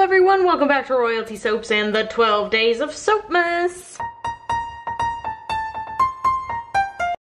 everyone, welcome back to Royalty Soaps and the 12 Days of Soapmas.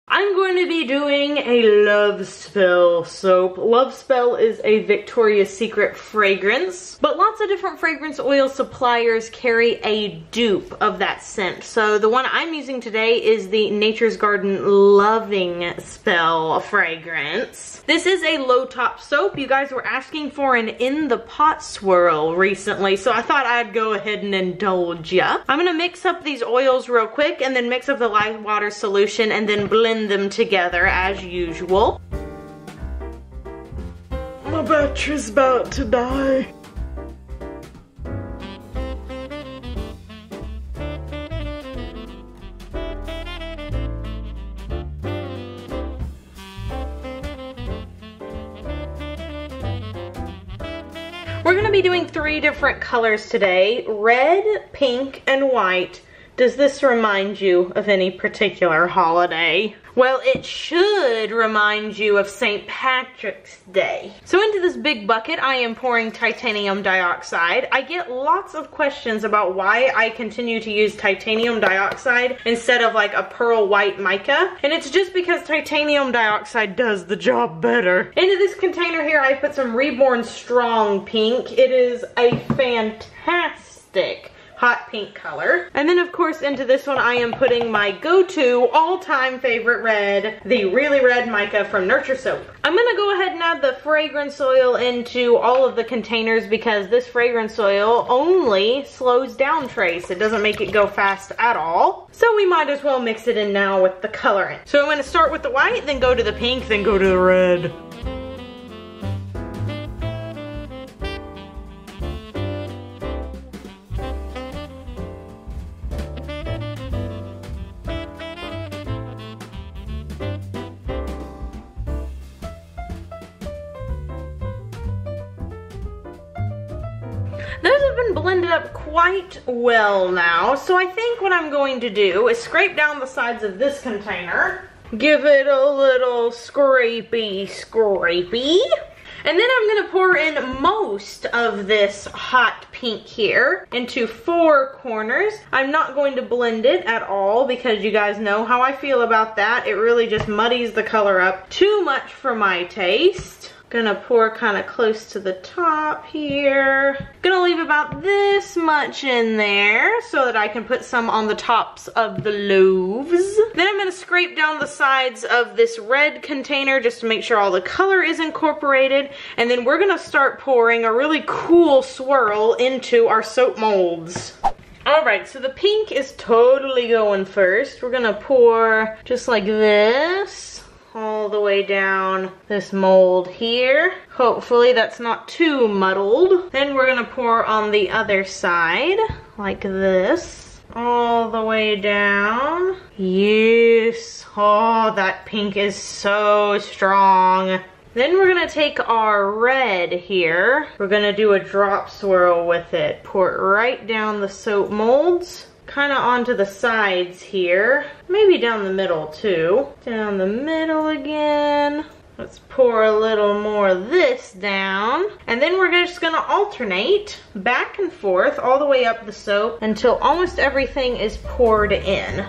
I'm going to be doing a Love Spell soap. Love Spell is a Victoria's Secret fragrance, but lots of different fragrance oil suppliers carry a dupe of that scent. So the one I'm using today is the Nature's Garden Loving Spell fragrance. This is a low top soap. You guys were asking for an in the pot swirl recently, so I thought I'd go ahead and indulge ya. I'm gonna mix up these oils real quick and then mix up the light water solution and then blend them together as usual. My battery's about to die. We're gonna be doing 3 different colors today: red, pink, and white. Does this remind you of any particular holiday? Well, it should remind you of St. Patrick's Day. So into this big bucket, I am pouring titanium dioxide. I get lots of questions about why I continue to use titanium dioxide instead of like a pearl white mica. And it's just because titanium dioxide does the job better. Into this container here, I put some Reborn Strong Pink. It is a fantastic hot pink color. And then of course into this one I am putting my go-to all-time favorite red, the Really Red Mica from Nurture Soap. I'm gonna go ahead and add the fragrance oil into all of the containers because this fragrance oil only slows down trace. It doesn't make it go fast at all. So we might as well mix it in now with the colorant. So I'm gonna start with the white, then go to the pink, then go to the red. Those have been blended up quite well now, so I think what I'm going to do is scrape down the sides of this container, give it a little scrapey, and then I'm gonna pour in most of this hot pink here into 4 corners. I'm not going to blend it at all because you guys know how I feel about that. It really just muddies the color up too much for my taste. Gonna pour kind of close to the top here. Gonna leave about this much in there so that I can put some on the tops of the loaves. Then I'm gonna scrape down the sides of this red container just to make sure all the color is incorporated. And then we're gonna start pouring a really cool swirl into our soap molds. Alright, so the pink is totally going first. We're gonna pour just like this all the way down this mold here. Hopefully that's not too muddled. Then we're gonna pour on the other side like this, all the way down. Yes, oh, that pink is so strong. Then we're gonna take our red here. We're gonna do a drop swirl with it. Pour it right down the soap molds. Kind of onto the sides here, maybe down the middle too. Down the middle again. Let's pour a little more of this down. And then we're just gonna alternate back and forth all the way up the soap until almost everything is poured in.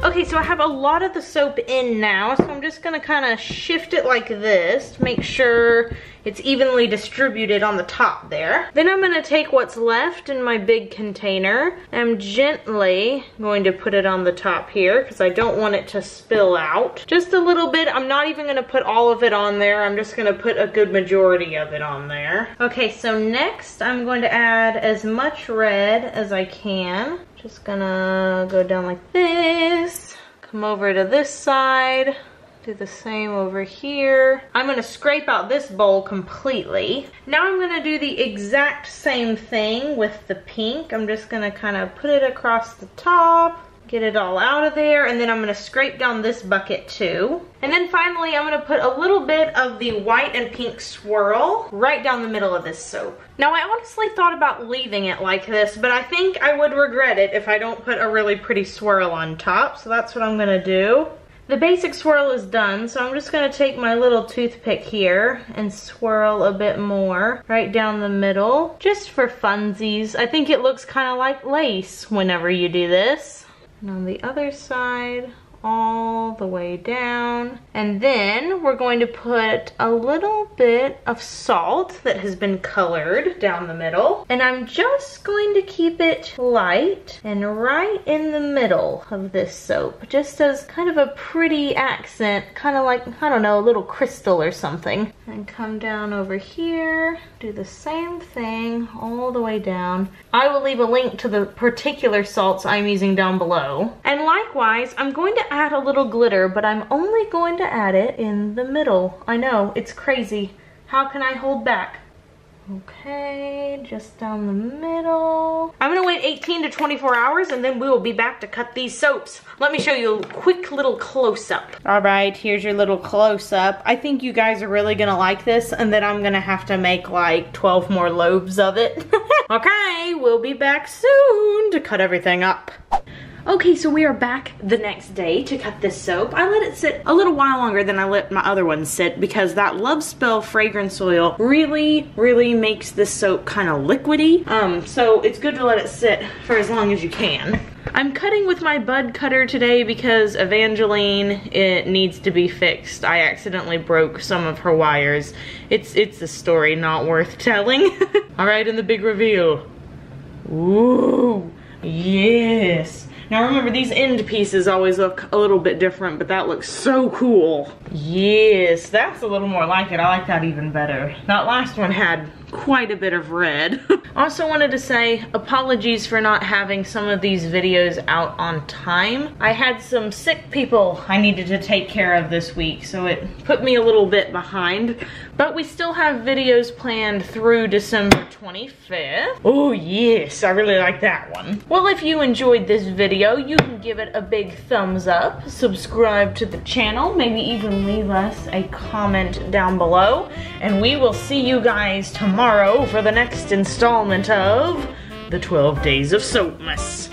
Okay, so I have a lot of the soap in now, so I'm just gonna kind of shift it like this to make sure it's evenly distributed on the top there. Then I'm gonna take what's left in my big container. I'm gently going to put it on the top here because I don't want it to spill out. Just a little bit. I'm not even gonna put all of it on there. I'm just gonna put a good majority of it on there. Okay, so next I'm going to add as much red as I can. Just gonna go down like this, come over to this side, do the same over here. I'm gonna scrape out this bowl completely. Now I'm gonna do the exact same thing with the pink. I'm just gonna kind of put it across the top, Get it all out of there, and then I'm gonna scrape down this bucket too. And then finally, I'm gonna put a little bit of the white and pink swirl right down the middle of this soap. Now, I honestly thought about leaving it like this, but I think I would regret it if I don't put a really pretty swirl on top, so that's what I'm gonna do. The basic swirl is done, so I'm just gonna take my little toothpick here and swirl a bit more right down the middle, just for funsies. I think it looks kind of like lace whenever you do this. And on the other side, all the way down. And then we're going to put a little bit of salt that has been colored down the middle. And I'm just going to keep it light and right in the middle of this soap, just as kind of a pretty accent, kind of like, I don't know, a little crystal or something. And come down over here, do the same thing all the way down. I will leave a link to the particular salts I'm using down below. And likewise, I'm going to add a little glitter, but I'm only going to add it in the middle. I know, it's crazy. How can I hold back? Okay, just down the middle. I'm gonna wait 18 to 24 hours and then we will be back to cut these soaps. Let me show you a quick little close-up. All right, here's your little close-up. I think you guys are really gonna like this, and then I'm gonna have to make like 12 more loaves of it. Okay, we'll be back soon to cut everything up. Okay, so we are back the next day to cut this soap. I let it sit a little while longer than I let my other ones sit because that Love Spell fragrance oil really makes this soap kind of liquidy. So it's good to let it sit for as long as you can. I'm cutting with my bud cutter today because Evangeline, it needs to be fixed. I accidentally broke some of her wires. It's a story not worth telling. All right, and the big reveal. Ooh, yes. Now remember, these end pieces always look a little bit different, but that looks so cool. Yes, that's a little more like it. I like that even better. That last one had quite a bit of red. Also wanted to say apologies for not having some of these videos out on time. I had some sick people I needed to take care of this week, so it put me a little bit behind. But we still have videos planned through December 25th. Oh yes, I really like that one. Well, if you enjoyed this video, you can give it a big thumbs up, subscribe to the channel, maybe even leave us a comment down below, and we will see you guys tomorrow for the next installment of the 12 Days of Soapmas.